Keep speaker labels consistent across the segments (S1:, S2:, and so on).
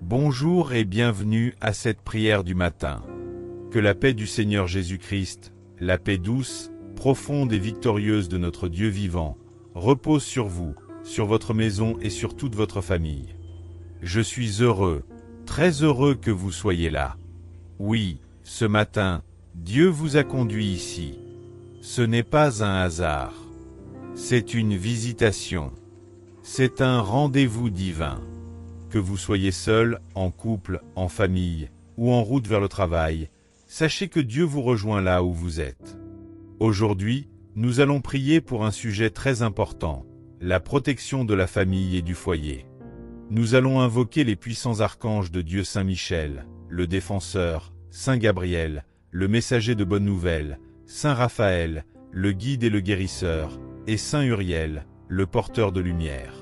S1: Bonjour et bienvenue à cette prière du matin. Que la paix du Seigneur Jésus-Christ, la paix douce, profonde et victorieuse de notre Dieu vivant, repose sur vous, sur votre maison et sur toute votre famille. Je suis heureux, très heureux que vous soyez là. Oui, ce matin, Dieu vous a conduit ici. Ce n'est pas un hasard. C'est une visitation. C'est un rendez-vous divin. Que vous soyez seul, en couple, en famille, ou en route vers le travail, sachez que Dieu vous rejoint là où vous êtes. Aujourd'hui, nous allons prier pour un sujet très important, la protection de la famille et du foyer. Nous allons invoquer les puissants archanges de Dieu Saint Michel, le défenseur, Saint Gabriel, le messager de bonnes nouvelles, Saint Raphaël, le guide et le guérisseur, et Saint Uriel, le porteur de lumière.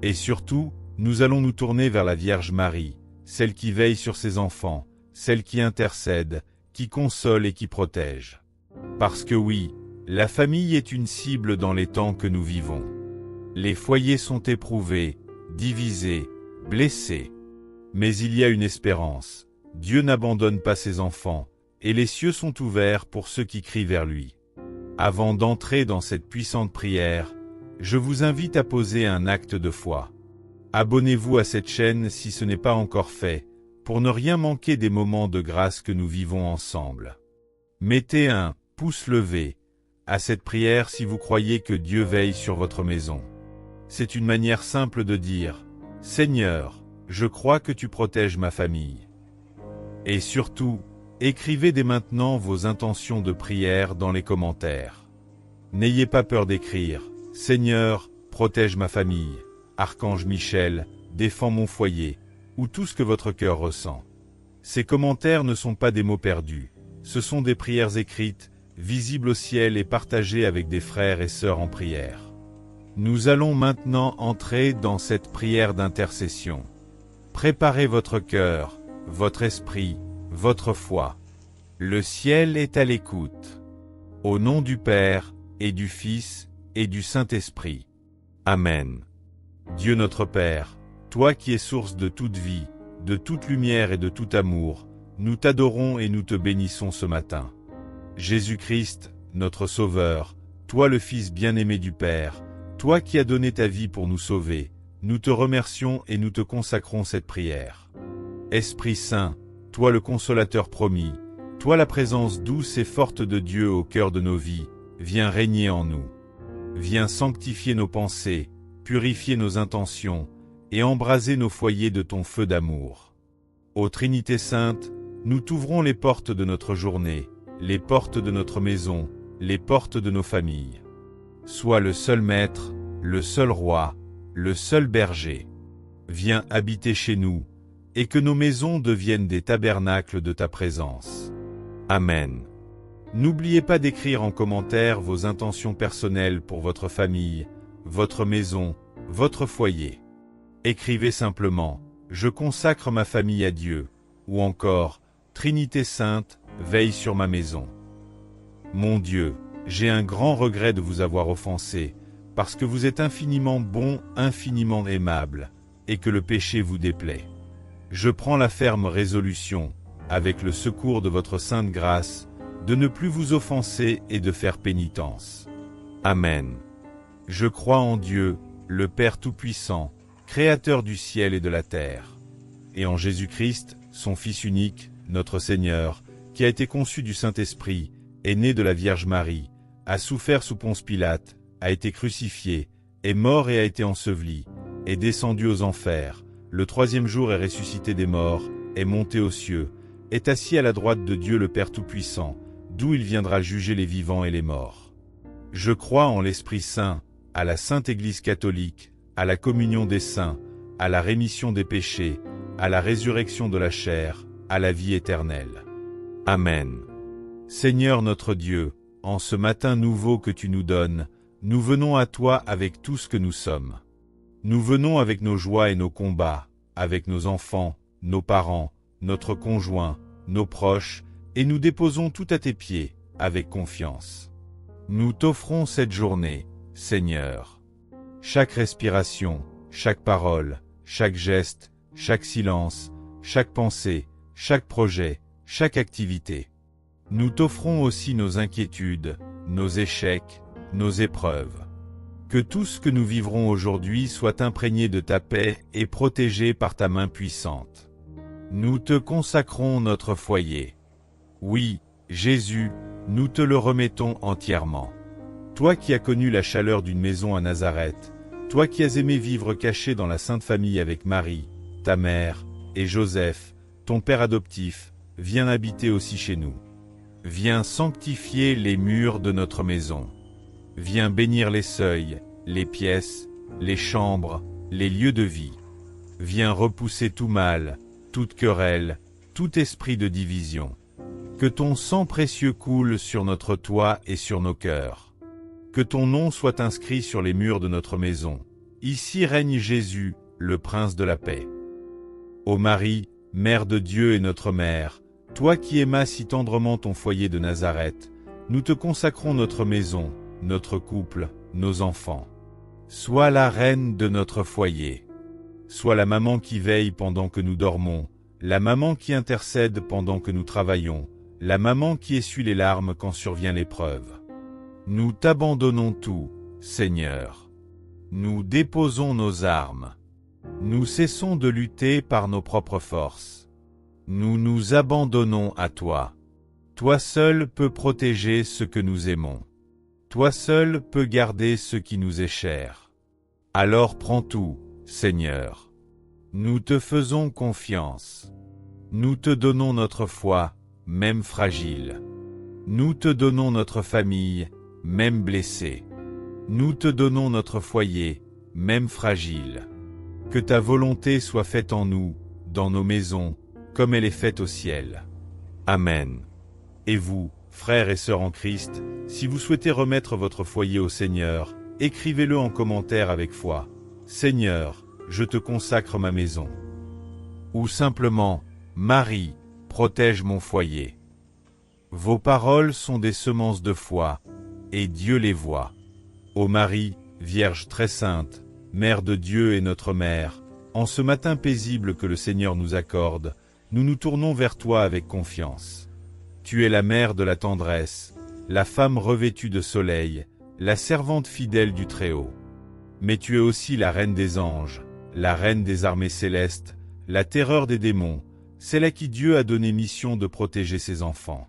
S1: Et surtout, nous allons nous tourner vers la Vierge Marie, celle qui veille sur ses enfants, celle qui intercède, qui console et qui protège. Parce que oui, la famille est une cible dans les temps que nous vivons. Les foyers sont éprouvés, divisés, blessés. Mais il y a une espérance. Dieu n'abandonne pas ses enfants, et les cieux sont ouverts pour ceux qui crient vers lui. Avant d'entrer dans cette puissante prière, je vous invite à poser un acte de foi. Abonnez-vous à cette chaîne si ce n'est pas encore fait, pour ne rien manquer des moments de grâce que nous vivons ensemble. Mettez un pouce levé à cette prière si vous croyez que Dieu veille sur votre maison. C'est une manière simple de dire « Seigneur, je crois que tu protèges ma famille ». Et surtout, écrivez dès maintenant vos intentions de prière dans les commentaires. N'ayez pas peur d'écrire « Seigneur, protège ma famille ». Archange Michel, défends mon foyer, ou tout ce que votre cœur ressent. Ces commentaires ne sont pas des mots perdus, ce sont des prières écrites, visibles au ciel et partagées avec des frères et sœurs en prière. Nous allons maintenant entrer dans cette prière d'intercession. Préparez votre cœur, votre esprit, votre foi. Le ciel est à l'écoute. Au nom du Père, et du Fils, et du Saint-Esprit. Amen. Dieu notre Père, toi qui es source de toute vie, de toute lumière et de tout amour, nous t'adorons et nous te bénissons ce matin. Jésus-Christ, notre Sauveur, toi le Fils bien-aimé du Père, toi qui as donné ta vie pour nous sauver, nous te remercions et nous te consacrons cette prière. Esprit Saint, toi le Consolateur promis, toi la présence douce et forte de Dieu au cœur de nos vies, viens régner en nous. Viens sanctifier nos pensées, purifier nos intentions, et embraser nos foyers de ton feu d'amour. Ô Trinité Sainte, nous t'ouvrons les portes de notre journée, les portes de notre maison, les portes de nos familles. Sois le seul Maître, le seul Roi, le seul Berger. Viens habiter chez nous, et que nos maisons deviennent des tabernacles de ta présence. Amen. N'oubliez pas d'écrire en commentaire vos intentions personnelles pour votre famille, votre maison, votre foyer. Écrivez simplement « Je consacre ma famille à Dieu » ou encore « Trinité Sainte, veille sur ma maison ». Mon Dieu, j'ai un grand regret de vous avoir offensé, parce que vous êtes infiniment bon, infiniment aimable, et que le péché vous déplaît. Je prends la ferme résolution, avec le secours de votre sainte grâce, de ne plus vous offenser et de faire pénitence. Amen. Je crois en Dieu, le Père Tout-Puissant, Créateur du ciel et de la terre, et en Jésus-Christ, son Fils unique, notre Seigneur, qui a été conçu du Saint-Esprit, est né de la Vierge Marie, a souffert sous Ponce Pilate, a été crucifié, est mort et a été enseveli, est descendu aux enfers, le troisième jour est ressuscité des morts, est monté aux cieux, est assis à la droite de Dieu le Père Tout-Puissant, d'où il viendra juger les vivants et les morts. Je crois en l'Esprit Saint, à la Sainte Église catholique, à la communion des saints, à la rémission des péchés, à la résurrection de la chair, à la vie éternelle. Amen. Seigneur notre Dieu, en ce matin nouveau que tu nous donnes, nous venons à toi avec tout ce que nous sommes. Nous venons avec nos joies et nos combats, avec nos enfants, nos parents, notre conjoint, nos proches, et nous déposons tout à tes pieds, avec confiance. Nous t'offrons cette journée, Seigneur. Chaque respiration, chaque parole, chaque geste, chaque silence, chaque pensée, chaque projet, chaque activité. Nous t'offrons aussi nos inquiétudes, nos échecs, nos épreuves. Que tout ce que nous vivrons aujourd'hui soit imprégné de ta paix et protégé par ta main puissante. Nous te consacrons notre foyer. Oui, Jésus, nous te le remettons entièrement. Toi qui as connu la chaleur d'une maison à Nazareth, toi qui as aimé vivre caché dans la Sainte Famille avec Marie, ta mère, et Joseph, ton père adoptif, viens habiter aussi chez nous. Viens sanctifier les murs de notre maison. Viens bénir les seuils, les pièces, les chambres, les lieux de vie. Viens repousser tout mal, toute querelle, tout esprit de division. Que ton sang précieux coule sur notre toit et sur nos cœurs. Que ton nom soit inscrit sur les murs de notre maison. Ici règne Jésus, le Prince de la paix. Ô Marie, Mère de Dieu et notre Mère, toi qui aimas si tendrement ton foyer de Nazareth, nous te consacrons notre maison, notre couple, nos enfants. Sois la reine de notre foyer. Sois la maman qui veille pendant que nous dormons, la maman qui intercède pendant que nous travaillons, la maman qui essuie les larmes quand survient l'épreuve. Nous t'abandonnons tout, Seigneur. Nous déposons nos armes. Nous cessons de lutter par nos propres forces. Nous nous abandonnons à toi. Toi seul peux protéger ce que nous aimons. Toi seul peux garder ce qui nous est cher. Alors prends tout, Seigneur. Nous te faisons confiance. Nous te donnons notre foi, même fragile. Nous te donnons notre famille, même blessée. Nous te donnons notre foyer, même fragile. Que ta volonté soit faite en nous, dans nos maisons, comme elle est faite au ciel. Amen. Et vous, frères et sœurs en Christ, si vous souhaitez remettre votre foyer au Seigneur, écrivez-le en commentaire avec foi. Seigneur, je te consacre ma maison. Ou simplement, Marie, protège mon foyer. Vos paroles sont des semences de foi, et Dieu les voit. Ô Marie, Vierge très sainte, Mère de Dieu et notre Mère, en ce matin paisible que le Seigneur nous accorde, nous nous tournons vers toi avec confiance. Tu es la mère de la tendresse, la femme revêtue de soleil, la servante fidèle du Très-Haut. Mais tu es aussi la reine des anges, la reine des armées célestes, la terreur des démons, celle à qui Dieu a donné mission de protéger ses enfants.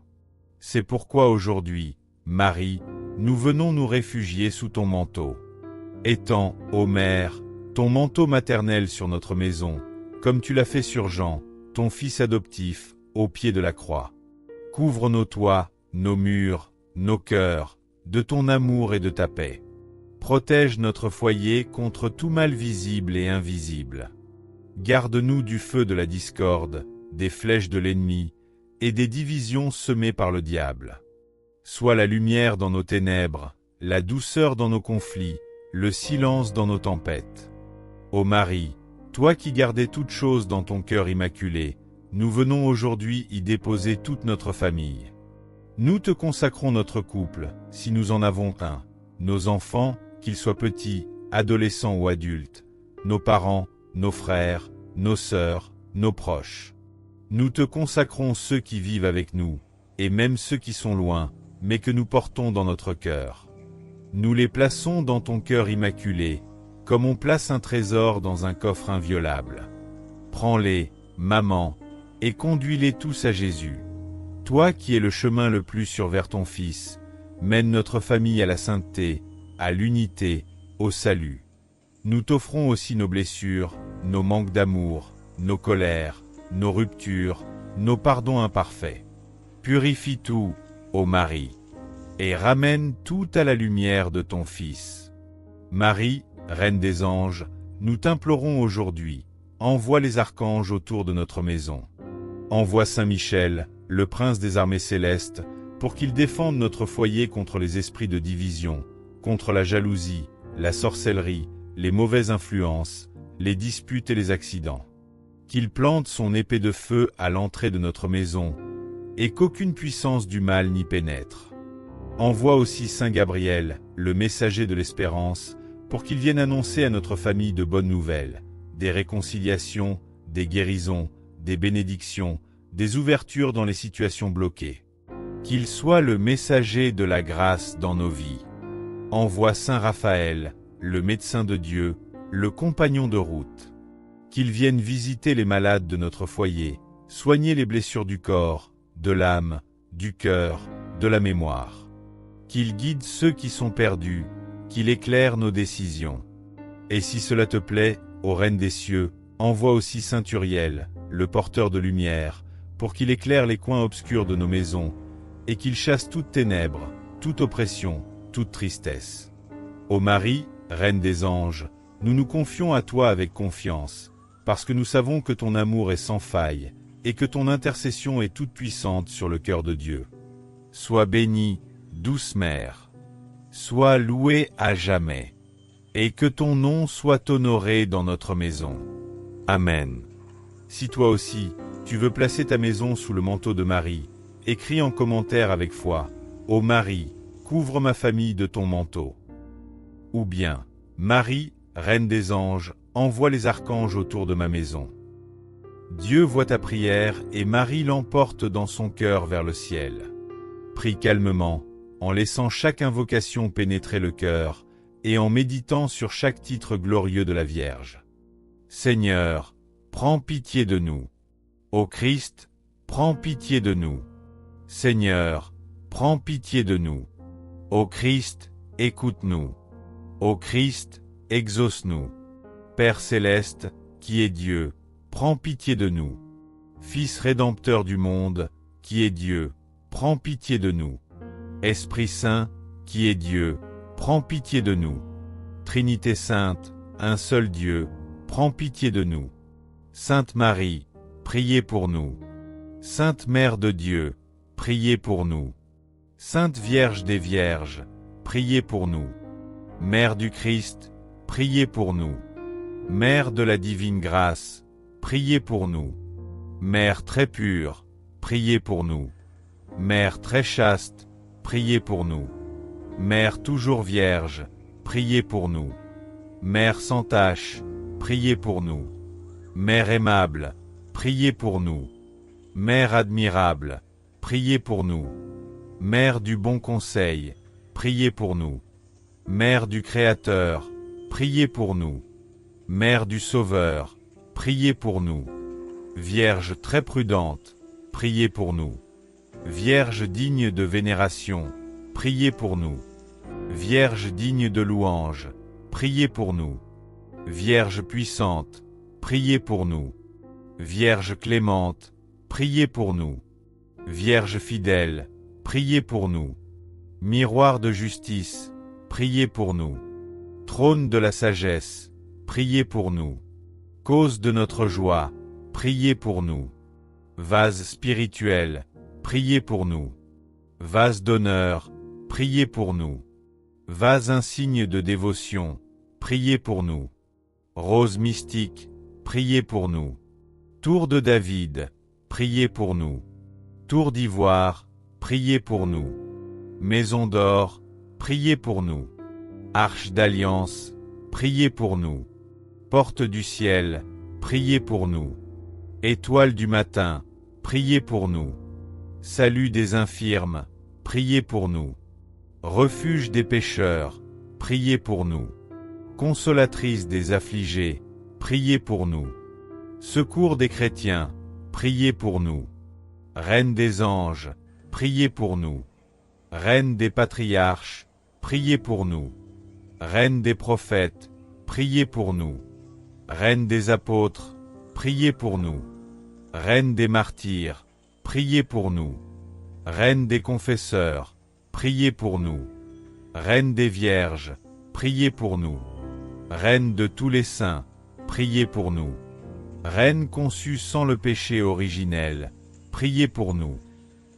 S1: C'est pourquoi aujourd'hui, Marie, nous venons nous réfugier sous ton manteau. Étends, ô Mère, ton manteau maternel sur notre maison, comme tu l'as fait sur Jean, ton fils adoptif, au pied de la croix. Couvre nos toits, nos murs, nos cœurs, de ton amour et de ta paix. Protège notre foyer contre tout mal visible et invisible. Garde-nous du feu de la discorde, des flèches de l'ennemi, et des divisions semées par le diable. Sois la lumière dans nos ténèbres, la douceur dans nos conflits, le silence dans nos tempêtes. Ô Marie, toi qui gardais toutes choses dans ton cœur immaculé, nous venons aujourd'hui y déposer toute notre famille. Nous te consacrons notre couple, si nous en avons un, nos enfants, qu'ils soient petits, adolescents ou adultes, nos parents, nos frères, nos sœurs, nos proches. Nous te consacrons ceux qui vivent avec nous, et même ceux qui sont loin, mais que nous portons dans notre cœur. Nous les plaçons dans ton cœur immaculé, comme on place un trésor dans un coffre inviolable. Prends-les, maman, et conduis-les tous à Jésus. Toi qui es le chemin le plus sûr vers ton Fils, mène notre famille à la sainteté, à l'unité, au salut. Nous t'offrons aussi nos blessures, nos manques d'amour, nos colères, nos ruptures, nos pardons imparfaits. Purifie tout, ô Marie, et ramène tout à la lumière de ton Fils. Marie, Reine des anges, nous t'implorons aujourd'hui, envoie les archanges autour de notre maison. Envoie Saint Michel, le prince des armées célestes, pour qu'il défende notre foyer contre les esprits de division, contre la jalousie, la sorcellerie, les mauvaises influences, les disputes et les accidents. Qu'il plante son épée de feu à l'entrée de notre maison, et qu'aucune puissance du mal n'y pénètre. Envoie aussi Saint Gabriel, le messager de l'espérance, pour qu'il vienne annoncer à notre famille de bonnes nouvelles, des réconciliations, des guérisons, des bénédictions, des ouvertures dans les situations bloquées. Qu'il soit le messager de la grâce dans nos vies. Envoie Saint Raphaël, le médecin de Dieu, le compagnon de route. Qu'il vienne visiter les malades de notre foyer, soigner les blessures du corps, de l'âme, du cœur, de la mémoire. Qu'il guide ceux qui sont perdus, qu'il éclaire nos décisions. Et si cela te plaît, ô Reine des cieux, envoie aussi Saint Uriel, le porteur de lumière, pour qu'il éclaire les coins obscurs de nos maisons, et qu'il chasse toute ténèbres, toute oppression, toute tristesse. Ô Marie, Reine des anges, nous nous confions à toi avec confiance, parce que nous savons que ton amour est sans faille, et que ton intercession est toute puissante sur le cœur de Dieu. Sois bénie, douce Mère. Sois louée à jamais. Et que ton nom soit honoré dans notre maison. Amen. Si toi aussi, tu veux placer ta maison sous le manteau de Marie, écris en commentaire avec foi, « Ô Marie, couvre ma famille de ton manteau. » Ou bien, « Marie, Reine des anges, envoie les archanges autour de ma maison. » Dieu voit ta prière et Marie l'emporte dans son cœur vers le ciel. Prie calmement, en laissant chaque invocation pénétrer le cœur, et en méditant sur chaque titre glorieux de la Vierge. Seigneur, prends pitié de nous. Ô Christ, prends pitié de nous. Seigneur, prends pitié de nous. Ô Christ, écoute-nous. Ô Christ, exauce-nous. Père céleste, qui est Dieu, prends pitié de nous. Fils rédempteur du monde, qui est Dieu, prends pitié de nous. Esprit Saint, qui est Dieu, prends pitié de nous. Trinité sainte, un seul Dieu, prends pitié de nous. Sainte Marie, priez pour nous. Sainte Mère de Dieu, priez pour nous. Sainte Vierge des Vierges, priez pour nous. Mère du Christ, priez pour nous. Mère de la divine grâce, priez pour nous. Mère très pure, priez pour nous. Mère très chaste, priez pour nous. Mère toujours vierge, priez pour nous. Mère sans tache, priez pour nous. Mère aimable, priez pour nous. Mère admirable, priez pour nous. Mère du bon conseil, priez pour nous. Mère du Créateur, priez pour nous. Mère du Sauveur, priez pour nous. Vierge très prudente, priez pour nous. Vierge digne de vénération, priez pour nous. Vierge digne de louange, priez pour nous. Vierge puissante, priez pour nous. Vierge clémente, priez pour nous. Vierge fidèle, priez pour nous. Miroir de justice, priez pour nous. Trône de la sagesse, priez pour nous. Cause de notre joie, priez pour nous. Vase spirituel, priez pour nous. Vase d'honneur, priez pour nous. Vase insigne de dévotion, priez pour nous. Rose mystique, priez pour nous. Tour de David, priez pour nous. Tour d'ivoire, priez pour nous. Maison d'or, priez pour nous. Arche d'alliance, priez pour nous. Porte du ciel, priez pour nous. Étoile du matin, priez pour nous. Salut des infirmes, priez pour nous. Refuge des pécheurs, priez pour nous. Consolatrice des affligés, priez pour nous. Secours des chrétiens, priez pour nous. Reine des anges, priez pour nous. Reine des patriarches, priez pour nous. Reine des prophètes, priez pour nous. Reine des apôtres, priez pour nous. Reine des martyrs, priez pour nous. Reine des confesseurs, priez pour nous. Reine des vierges, priez pour nous. Reine de tous les saints, priez pour nous. Reine conçue sans le péché originel, priez pour nous.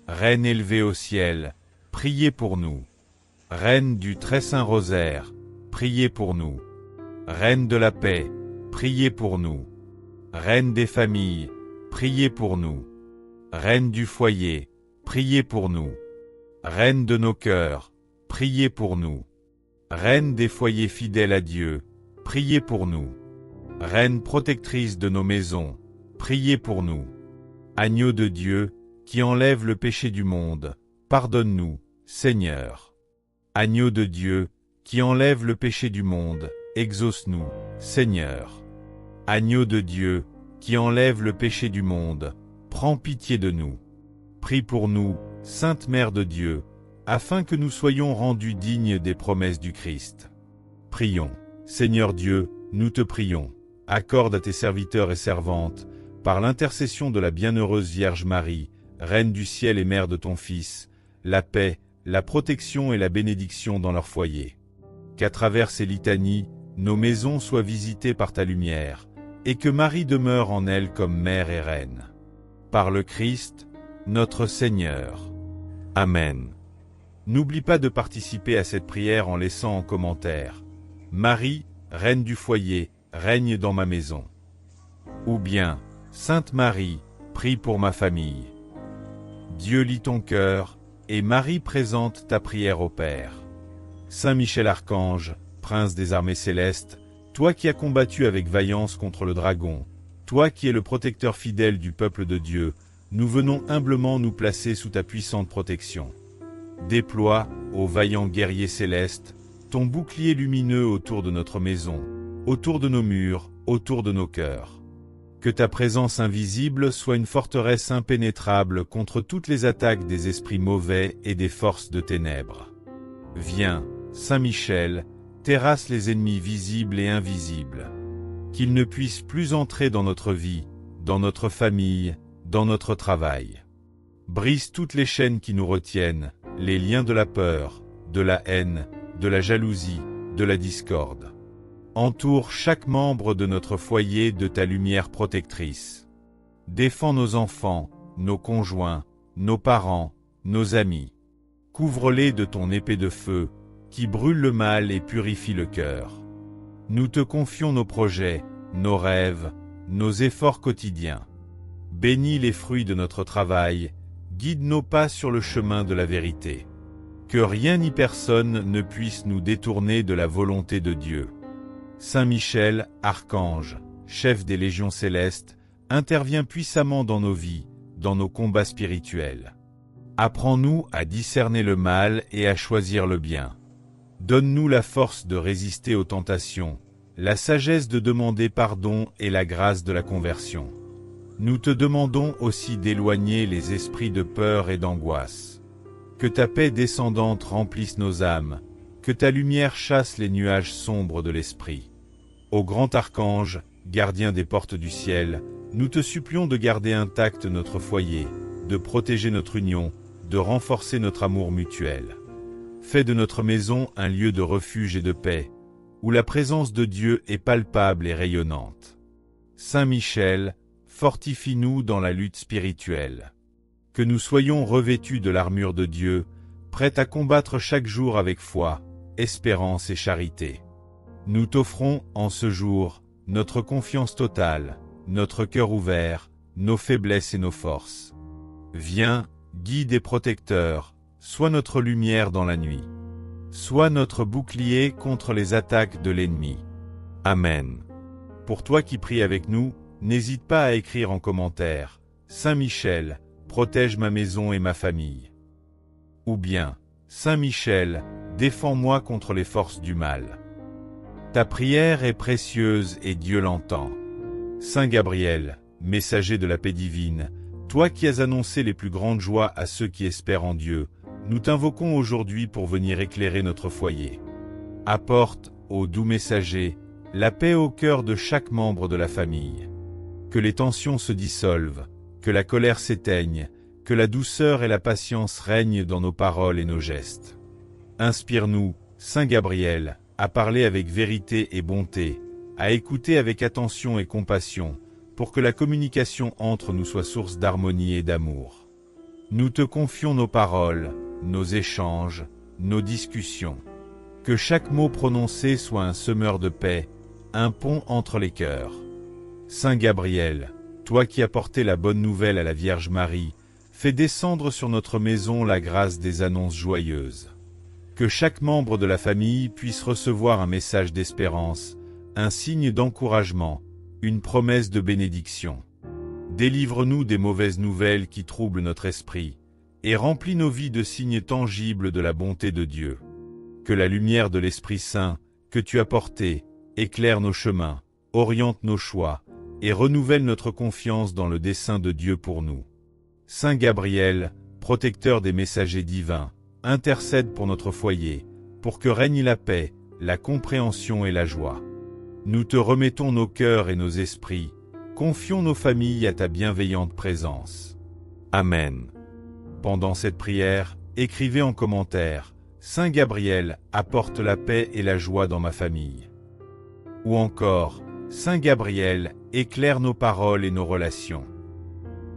S1: Reine élevée au ciel, priez pour nous. Reine du très saint rosaire, priez pour nous. Reine de la paix, priez pour nous. Reine des familles, priez pour nous. Reine du foyer, priez pour nous. Reine de nos cœurs, priez pour nous. Reine des foyers fidèles à Dieu, priez pour nous. Reine protectrice de nos maisons, priez pour nous. Agneau de Dieu, qui enlève le péché du monde, pardonne-nous, Seigneur. Agneau de Dieu, qui enlève le péché du monde, exauce-nous, Seigneur. Agneau de Dieu, qui enlève le péché du monde, prends pitié de nous. Prie pour nous, Sainte Mère de Dieu, afin que nous soyons rendus dignes des promesses du Christ. Prions. Seigneur Dieu, nous te prions. Accorde à tes serviteurs et servantes, par l'intercession de la bienheureuse Vierge Marie, Reine du ciel et Mère de ton Fils, la paix, la protection et la bénédiction dans leur foyer. Qu'à travers ces litanies, nos maisons soient visitées par ta lumière, et que Marie demeure en elles comme Mère et Reine. Par le Christ, notre Seigneur. Amen. N'oublie pas de participer à cette prière en laissant en commentaire « Marie, Reine du foyer, règne dans ma maison » ou bien « Sainte Marie, prie pour ma famille ». Dieu lit ton cœur, et Marie présente ta prière au Père. Saint Michel Archange, prince des armées célestes, toi qui as combattu avec vaillance contre le dragon, toi qui es le protecteur fidèle du peuple de Dieu, nous venons humblement nous placer sous ta puissante protection. Déploie, ô vaillant guerrier céleste, ton bouclier lumineux autour de notre maison, autour de nos murs, autour de nos cœurs. Que ta présence invisible soit une forteresse impénétrable contre toutes les attaques des esprits mauvais et des forces de ténèbres. Viens, Saint Michel, terrasse les ennemis visibles et invisibles. Qu'ils ne puissent plus entrer dans notre vie, dans notre famille, dans notre travail. Brise toutes les chaînes qui nous retiennent, les liens de la peur, de la haine, de la jalousie, de la discorde. Entoure chaque membre de notre foyer de ta lumière protectrice. Défends nos enfants, nos conjoints, nos parents, nos amis. Couvre-les de ton épée de feu, qui brûle le mal et purifie le cœur. Nous te confions nos projets, nos rêves, nos efforts quotidiens. Bénis les fruits de notre travail, guide nos pas sur le chemin de la vérité. Que rien ni personne ne puisse nous détourner de la volonté de Dieu. Saint Michel, archange, chef des légions célestes, intervient puissamment dans nos vies, dans nos combats spirituels. Apprends-nous à discerner le mal et à choisir le bien. Donne-nous la force de résister aux tentations, la sagesse de demander pardon et la grâce de la conversion. Nous te demandons aussi d'éloigner les esprits de peur et d'angoisse. Que ta paix descendante remplisse nos âmes, que ta lumière chasse les nuages sombres de l'esprit. Ô grand archange, gardien des portes du ciel, nous te supplions de garder intact notre foyer, de protéger notre union, de renforcer notre amour mutuel. Fais de notre maison un lieu de refuge et de paix, où la présence de Dieu est palpable et rayonnante. Saint Michel, fortifie-nous dans la lutte spirituelle. Que nous soyons revêtus de l'armure de Dieu, prêts à combattre chaque jour avec foi, espérance et charité. Nous t'offrons, en ce jour, notre confiance totale, notre cœur ouvert, nos faiblesses et nos forces. Viens, guide et protecteur, sois notre lumière dans la nuit. Sois notre bouclier contre les attaques de l'ennemi. Amen. Pour toi qui pries avec nous, n'hésite pas à écrire en commentaire « Saint Michel, protège ma maison et ma famille » ou bien « Saint Michel, défends-moi contre les forces du mal ». Ta prière est précieuse et Dieu l'entend. Saint Gabriel, messager de la paix divine, toi qui as annoncé les plus grandes joies à ceux qui espèrent en Dieu, nous t'invoquons aujourd'hui pour venir éclairer notre foyer. Apporte, ô doux messager, la paix au cœur de chaque membre de la famille. Que les tensions se dissolvent, que la colère s'éteigne, que la douceur et la patience règnent dans nos paroles et nos gestes. Inspire-nous, Saint Gabriel, à parler avec vérité et bonté, à écouter avec attention et compassion, pour que la communication entre nous soit source d'harmonie et d'amour. Nous te confions nos paroles, nos échanges, nos discussions. Que chaque mot prononcé soit un semeur de paix, un pont entre les cœurs. Saint Gabriel, toi qui as porté la bonne nouvelle à la Vierge Marie, fais descendre sur notre maison la grâce des annonces joyeuses. Que chaque membre de la famille puisse recevoir un message d'espérance, un signe d'encouragement, une promesse de bénédiction. Délivre-nous des mauvaises nouvelles qui troublent notre esprit, et remplis nos vies de signes tangibles de la bonté de Dieu. Que la lumière de l'Esprit Saint, que tu as porté, éclaire nos chemins, oriente nos choix, et renouvelle notre confiance dans le dessein de Dieu pour nous. Saint Gabriel, protecteur des messagers divins, intercède pour notre foyer, pour que règne la paix, la compréhension et la joie. Nous te remettons nos cœurs et nos esprits, confions nos familles à ta bienveillante présence. Amen. Pendant cette prière, écrivez en commentaire, Saint Gabriel, apporte la paix et la joie dans ma famille. Ou encore, Saint Gabriel, éclaire nos paroles et nos relations.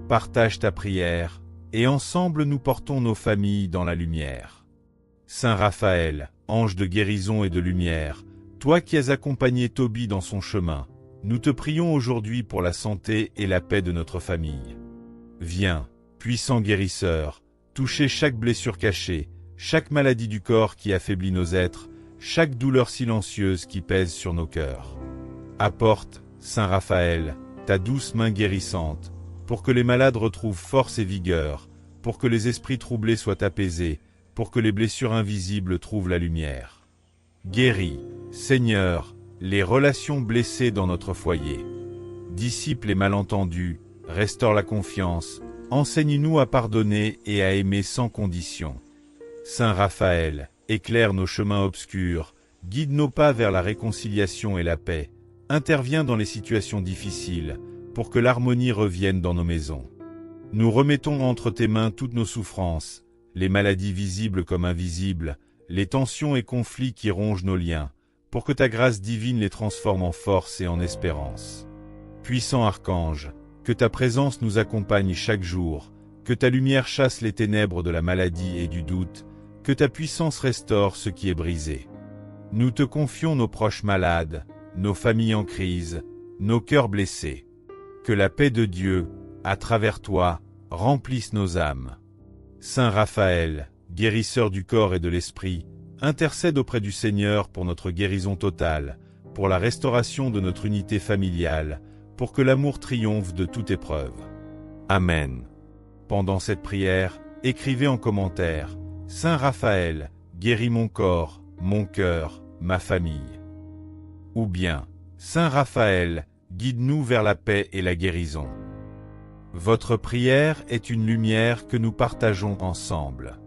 S1: Partage ta prière, et ensemble nous portons nos familles dans la lumière. Saint Raphaël, ange de guérison et de lumière, toi qui as accompagné Tobie dans son chemin, nous te prions aujourd'hui pour la santé et la paix de notre famille. Viens, puissant guérisseur, toucher chaque blessure cachée, chaque maladie du corps qui affaiblit nos êtres, chaque douleur silencieuse qui pèse sur nos cœurs. Apporte, Saint Raphaël, ta douce main guérissante, pour que les malades retrouvent force et vigueur, pour que les esprits troublés soient apaisés, pour que les blessures invisibles trouvent la lumière. Guéris, Seigneur, les relations blessées dans notre foyer. Dissipe les malentendus, restaure la confiance, enseigne-nous à pardonner et à aimer sans condition. Saint Raphaël, éclaire nos chemins obscurs, guide nos pas vers la réconciliation et la paix, interviens dans les situations difficiles, pour que l'harmonie revienne dans nos maisons. Nous remettons entre tes mains toutes nos souffrances, les maladies visibles comme invisibles, les tensions et conflits qui rongent nos liens, pour que ta grâce divine les transforme en force et en espérance. Puissant archange, que ta présence nous accompagne chaque jour, que ta lumière chasse les ténèbres de la maladie et du doute, que ta puissance restaure ce qui est brisé. Nous te confions nos proches malades, nos familles en crise, nos cœurs blessés. Que la paix de Dieu, à travers toi, remplisse nos âmes. Saint Raphaël, guérisseur du corps et de l'esprit, intercède auprès du Seigneur pour notre guérison totale, pour la restauration de notre unité familiale, pour que l'amour triomphe de toute épreuve. Amen. Pendant cette prière, écrivez en commentaire, Saint Raphaël, guéris mon corps, mon cœur, ma famille. Ou bien, Saint Raphaël, guide-nous vers la paix et la guérison. Votre prière est une lumière que nous partageons ensemble.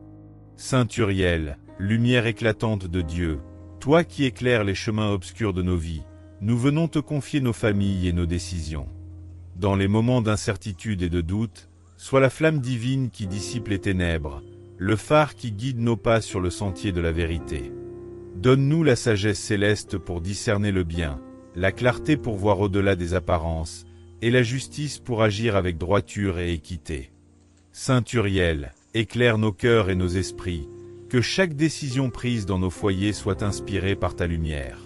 S1: Saint Uriel, lumière éclatante de Dieu, toi qui éclaires les chemins obscurs de nos vies, nous venons te confier nos familles et nos décisions. Dans les moments d'incertitude et de doute, sois la flamme divine qui dissipe les ténèbres, le phare qui guide nos pas sur le sentier de la vérité. Donne-nous la sagesse céleste pour discerner le bien, la clarté pour voir au-delà des apparences, et la justice pour agir avec droiture et équité. Saint Uriel, éclaire nos cœurs et nos esprits, que chaque décision prise dans nos foyers soit inspirée par ta lumière.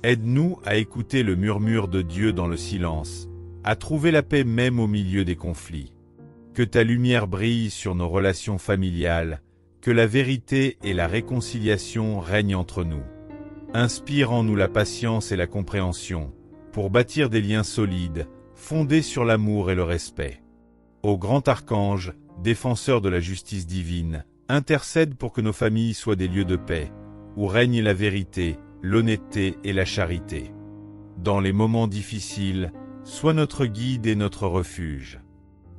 S1: Aide-nous à écouter le murmure de Dieu dans le silence, à trouver la paix même au milieu des conflits. Que ta lumière brille sur nos relations familiales, que la vérité et la réconciliation règnent entre nous. Inspire en nous la patience et la compréhension, pour bâtir des liens solides, fondés sur l'amour et le respect. Ô grand archange, défenseur de la justice divine, intercède pour que nos familles soient des lieux de paix, où règne la vérité, l'honnêteté et la charité. Dans les moments difficiles, sois notre guide et notre refuge.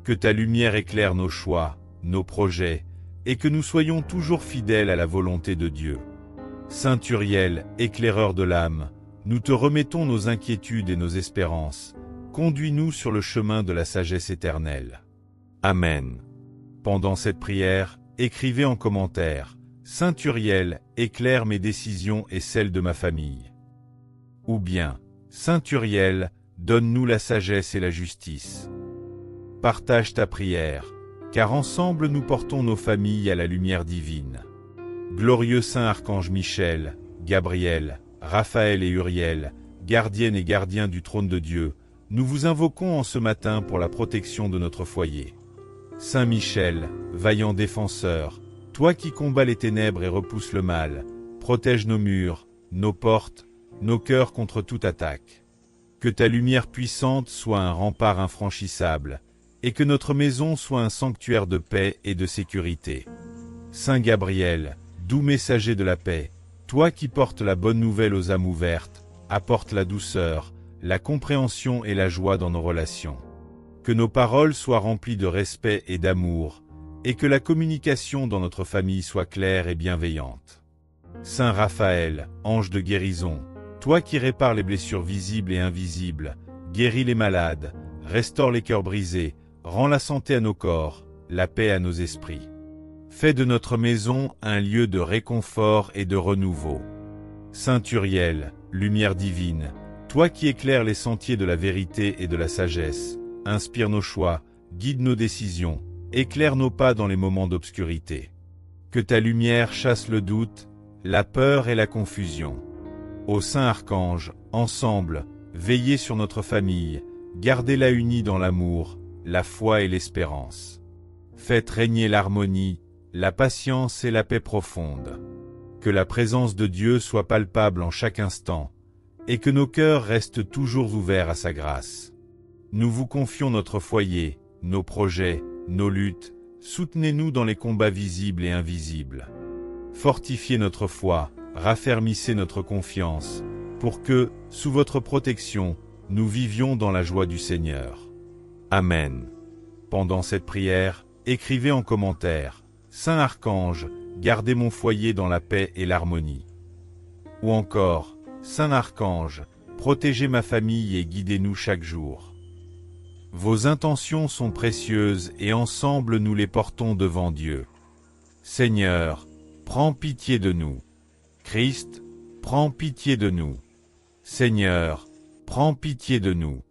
S1: Que ta lumière éclaire nos choix, nos projets, et que nous soyons toujours fidèles à la volonté de Dieu. Saint Uriel, éclaireur de l'âme, nous te remettons nos inquiétudes et nos espérances. Conduis-nous sur le chemin de la sagesse éternelle. Amen. Pendant cette prière, écrivez en commentaire, Saint Uriel, éclaire mes décisions et celles de ma famille. Ou bien, Saint Uriel, donne-nous la sagesse et la justice. Partage ta prière, car ensemble nous portons nos familles à la lumière divine. Glorieux Saint Archange Michel, Gabriel, Raphaël et Uriel, gardiennes et gardiens du trône de Dieu, nous vous invoquons en ce matin pour la protection de notre foyer. Saint Michel, vaillant défenseur, toi qui combats les ténèbres et repousses le mal, protège nos murs, nos portes, nos cœurs contre toute attaque. Que ta lumière puissante soit un rempart infranchissable, et que notre maison soit un sanctuaire de paix et de sécurité. Saint Gabriel, doux messager de la paix, toi qui portes la bonne nouvelle aux âmes ouvertes, apporte la douceur, la compréhension et la joie dans nos relations. Que nos paroles soient remplies de respect et d'amour, et que la communication dans notre famille soit claire et bienveillante. Saint Raphaël, ange de guérison, toi qui répares les blessures visibles et invisibles, guéris les malades, restaure les cœurs brisés, rends la santé à nos corps, la paix à nos esprits. Fais de notre maison un lieu de réconfort et de renouveau. Saint Uriel, lumière divine, toi qui éclaires les sentiers de la vérité et de la sagesse, inspire nos choix, guide nos décisions, éclaire nos pas dans les moments d'obscurité. Que ta lumière chasse le doute, la peur et la confusion. Ô Saint Archange, ensemble, veillez sur notre famille, gardez-la unie dans l'amour, la foi et l'espérance. Faites régner l'harmonie, la patience et la paix profonde. Que la présence de Dieu soit palpable en chaque instant, et que nos cœurs restent toujours ouverts à sa grâce. Nous vous confions notre foyer, nos projets, nos luttes, soutenez-nous dans les combats visibles et invisibles. Fortifiez notre foi, raffermissez notre confiance, pour que, sous votre protection, nous vivions dans la joie du Seigneur. Amen. Pendant cette prière, écrivez en commentaire, Saint Archange, gardez mon foyer dans la paix et l'harmonie. Ou encore, Saint Archange, protégez ma famille et guidez-nous chaque jour. Vos intentions sont précieuses et ensemble nous les portons devant Dieu. Seigneur, prends pitié de nous. Christ, prends pitié de nous. Seigneur, prends pitié de nous.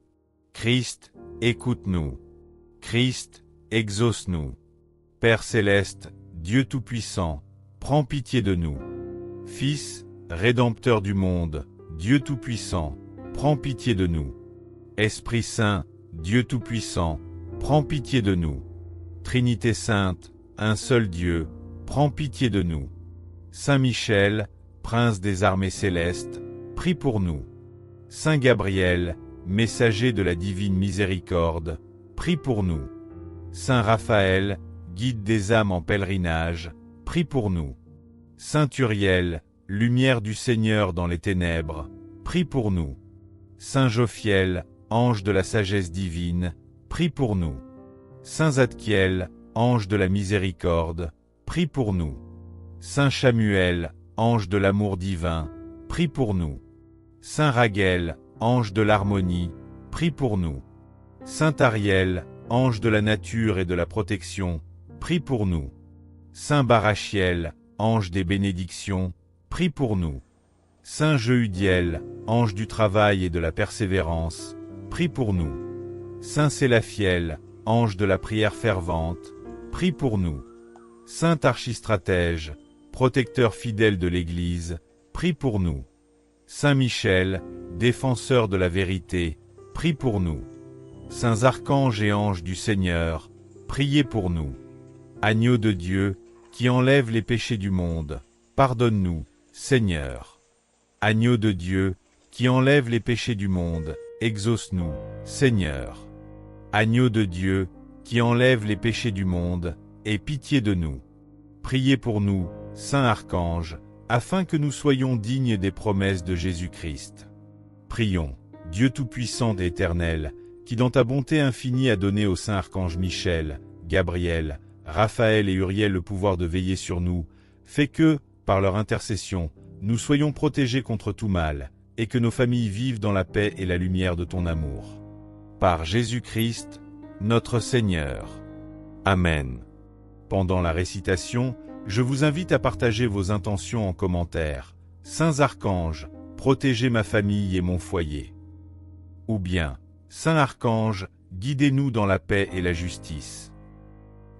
S1: Christ, écoute-nous. Christ, exauce-nous. Père céleste, Dieu Tout-Puissant, prends pitié de nous. Fils, Rédempteur du monde, Dieu Tout-Puissant, prends pitié de nous. Esprit Saint, Dieu Tout-Puissant, prends pitié de nous. Trinité Sainte, un seul Dieu, prends pitié de nous. Saint Michel, Prince des armées célestes, prie pour nous. Saint Gabriel, messager de la divine miséricorde, prie pour nous. Saint Raphaël, guide des âmes en pèlerinage, prie pour nous. Saint Uriel, lumière du Seigneur dans les ténèbres, prie pour nous. Saint Jophiel, ange de la sagesse divine, prie pour nous. Saint Zadkiel, ange de la miséricorde, prie pour nous. Saint Chamuel, ange de l'amour divin, prie pour nous. Saint Raguel, ange de l'harmonie, prie pour nous. Saint Ariel, ange de la nature et de la protection, prie pour nous. Saint Barachiel, ange des bénédictions, prie pour nous. Saint Jeudiel, ange du travail et de la persévérance, prie pour nous. Saint Sélafiel, ange de la prière fervente, prie pour nous. Saint Archistratège, protecteur fidèle de l'Église, prie pour nous. Saint Michel, défenseur de la vérité, prie pour nous. Saints archanges et anges du Seigneur, priez pour nous. Agneau de Dieu, qui enlève les péchés du monde, pardonne-nous, Seigneur. Agneau de Dieu, qui enlève les péchés du monde, exauce-nous, Seigneur. Agneau de Dieu, qui enlève les péchés du monde, aie pitié de nous. Priez pour nous, Saint Archange, afin que nous soyons dignes des promesses de Jésus-Christ. Prions, Dieu Tout-Puissant et Éternel, qui dans ta bonté infinie a donné au Saint Archange Michel, Gabriel, Raphaël et Uriel le pouvoir de veiller sur nous, fais que, par leur intercession, nous soyons protégés contre tout mal, et que nos familles vivent dans la paix et la lumière de ton amour. Par Jésus-Christ, notre Seigneur. Amen. Pendant la récitation, je vous invite à partager vos intentions en commentaire. Saints archanges, protégez ma famille et mon foyer. Ou bien, Saint Archange, guidez-nous dans la paix et la justice.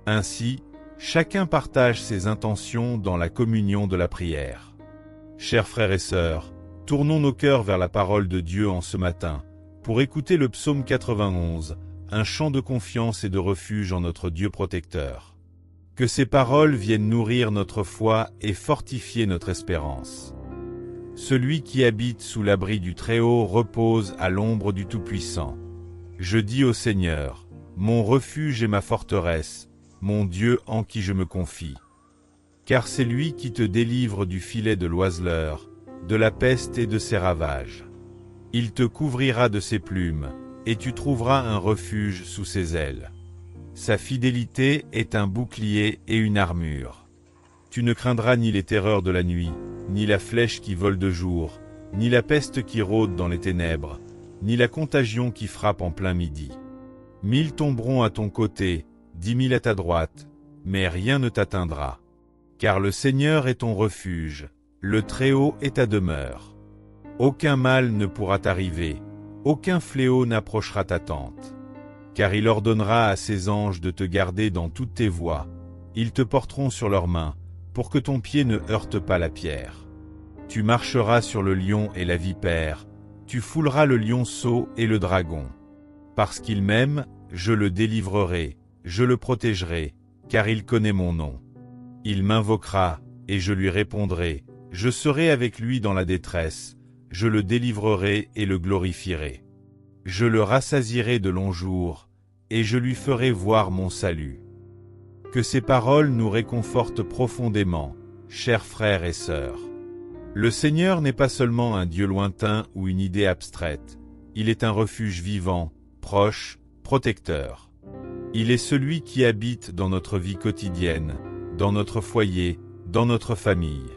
S1: Ainsi, chacun partage ses intentions dans la communion de la prière. Chers frères et sœurs, tournons nos cœurs vers la parole de Dieu en ce matin, pour écouter le psaume 91, un chant de confiance et de refuge en notre Dieu protecteur. Que ces paroles viennent nourrir notre foi et fortifier notre espérance. Celui qui habite sous l'abri du Très-Haut repose à l'ombre du Tout-Puissant. Je dis au Seigneur, mon refuge et ma forteresse, mon Dieu en qui je me confie. Car c'est lui qui te délivre du filet de l'oiseleur, de la peste et de ses ravages. Il te couvrira de ses plumes, et tu trouveras un refuge sous ses ailes. Sa fidélité est un bouclier et une armure. Tu ne craindras ni les terreurs de la nuit, ni la flèche qui vole de jour, ni la peste qui rôde dans les ténèbres, ni la contagion qui frappe en plein midi. 1000 tomberont à ton côté, 10 000 à ta droite, mais rien ne t'atteindra. Car le Seigneur est ton refuge, le Très-Haut est ta demeure. Aucun mal ne pourra t'arriver, aucun fléau n'approchera ta tente. Car il ordonnera à ses anges de te garder dans toutes tes voies, ils te porteront sur leurs mains, pour que ton pied ne heurte pas la pierre. Tu marcheras sur le lion et la vipère, tu fouleras le lionceau et le dragon. Parce qu'il m'aime, je le délivrerai, je le protégerai, car il connaît mon nom. Il m'invoquera, et je lui répondrai, je serai avec lui dans la détresse, je le délivrerai et le glorifierai. Je le rassasierai de longs jours, et je lui ferai voir mon salut. Que ces paroles nous réconfortent profondément, chers frères et sœurs. Le Seigneur n'est pas seulement un Dieu lointain ou une idée abstraite, il est un refuge vivant, proche, protecteur. Il est celui qui habite dans notre vie quotidienne, dans notre foyer, dans notre famille.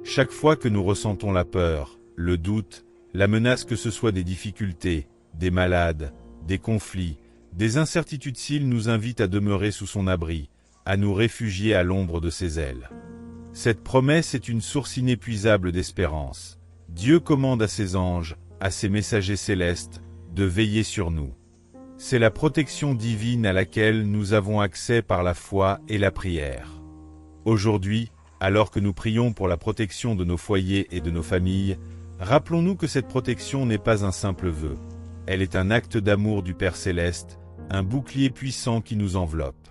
S1: Chaque fois que nous ressentons la peur, le doute, la menace que ce soit des difficultés, des malades, des conflits, des incertitudes, s'il nous invite à demeurer sous son abri, à nous réfugier à l'ombre de ses ailes. Cette promesse est une source inépuisable d'espérance. Dieu commande à ses anges, à ses messagers célestes, de veiller sur nous. C'est la protection divine à laquelle nous avons accès par la foi et la prière. Aujourd'hui, alors que nous prions pour la protection de nos foyers et de nos familles, rappelons-nous que cette protection n'est pas un simple vœu. Elle est un acte d'amour du Père Céleste, un bouclier puissant qui nous enveloppe.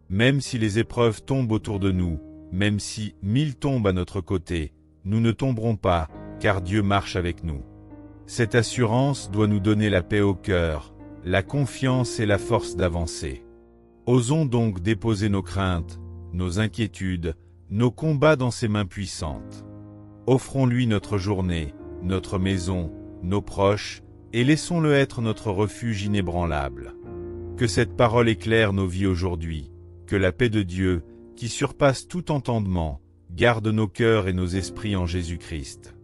S1: Même si les épreuves tombent autour de nous, même si 1000 tombent à notre côté, nous ne tomberons pas, car Dieu marche avec nous. Cette assurance doit nous donner la paix au cœur, la confiance et la force d'avancer. Osons donc déposer nos craintes, nos inquiétudes, nos combats dans ses mains puissantes. Offrons-lui notre journée, notre maison, nos proches, et laissons-le être notre refuge inébranlable. Que cette parole éclaire nos vies aujourd'hui, que la paix de Dieu, qui surpasse tout entendement, garde nos cœurs et nos esprits en Jésus-Christ.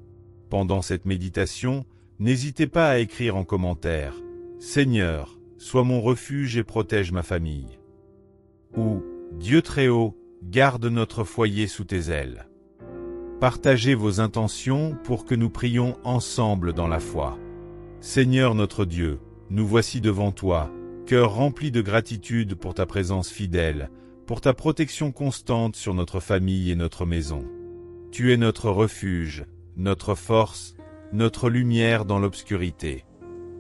S1: Pendant cette méditation, n'hésitez pas à écrire en commentaire « Seigneur, sois mon refuge et protège ma famille » ou « Dieu Très-Haut, garde notre foyer sous tes ailes ». Partagez vos intentions pour que nous prions ensemble dans la foi. Seigneur notre Dieu, nous voici devant toi, cœur rempli de gratitude pour ta présence fidèle, pour ta protection constante sur notre famille et notre maison. Tu es notre refuge, notre force, notre lumière dans l'obscurité.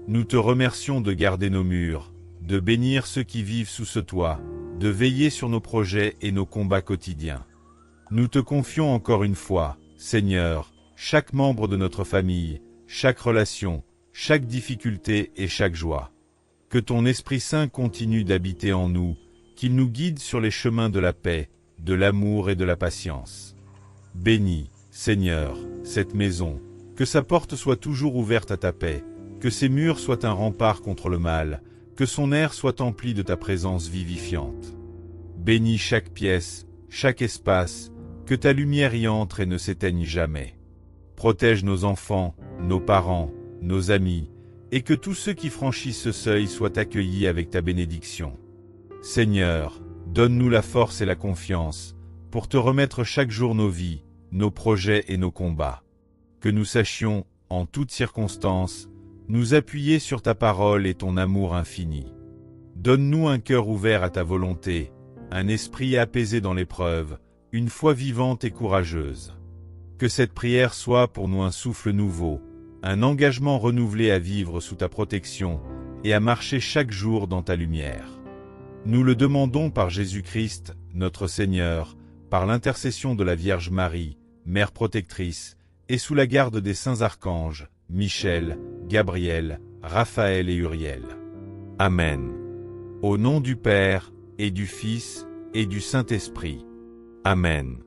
S1: Nous te remercions de garder nos murs, de bénir ceux qui vivent sous ce toit, de veiller sur nos projets et nos combats quotidiens. Nous te confions encore une fois, Seigneur, chaque membre de notre famille, chaque relation, chaque difficulté et chaque joie. Que ton Esprit Saint continue d'habiter en nous, qu'il nous guide sur les chemins de la paix, de l'amour et de la patience. Bénis, Seigneur, cette maison, que sa porte soit toujours ouverte à ta paix, que ses murs soient un rempart contre le mal, que son air soit empli de ta présence vivifiante. Bénis chaque pièce, chaque espace, que ta lumière y entre et ne s'éteigne jamais. Protège nos enfants, nos parents, nos amis, et que tous ceux qui franchissent ce seuil soient accueillis avec ta bénédiction. Seigneur, donne-nous la force et la confiance, pour te remettre chaque jour nos vies, nos projets et nos combats. Que nous sachions, en toutes circonstances, nous appuyer sur ta parole et ton amour infini. Donne-nous un cœur ouvert à ta volonté, un esprit apaisé dans l'épreuve, une foi vivante et courageuse. Que cette prière soit pour nous un souffle nouveau, un engagement renouvelé à vivre sous ta protection et à marcher chaque jour dans ta lumière. Nous le demandons par Jésus-Christ, notre Seigneur, par l'intercession de la Vierge Marie, Mère protectrice, et sous la garde des saints archanges, Michel, Gabriel, Raphaël et Uriel. Amen. Au nom du Père, et du Fils, et du Saint-Esprit. Amen.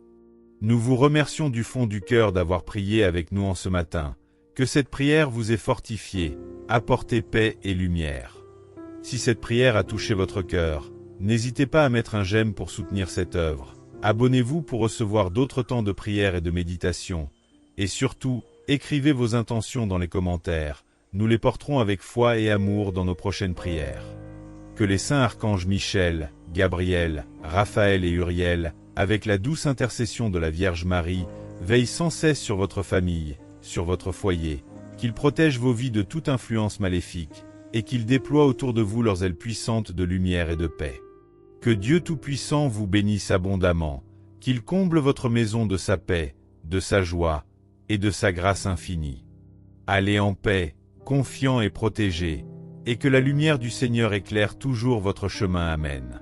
S1: Nous vous remercions du fond du cœur d'avoir prié avec nous en ce matin. Que cette prière vous ait fortifié, apporté paix et lumière. Si cette prière a touché votre cœur, n'hésitez pas à mettre un j'aime pour soutenir cette œuvre. Abonnez-vous pour recevoir d'autres temps de prière et de méditation. Et surtout, écrivez vos intentions dans les commentaires. Nous les porterons avec foi et amour dans nos prochaines prières. Que les saints archanges Michel, Gabriel, Raphaël et Uriel, avec la douce intercession de la Vierge Marie, veillent sans cesse sur votre famille, sur votre foyer, qu'ils protègent vos vies de toute influence maléfique, et qu'ils déploient autour de vous leurs ailes puissantes de lumière et de paix. Que Dieu Tout-Puissant vous bénisse abondamment, qu'il comble votre maison de sa paix, de sa joie, et de sa grâce infinie. Allez en paix, confiants et protégés, et que la lumière du Seigneur éclaire toujours votre chemin. Amen.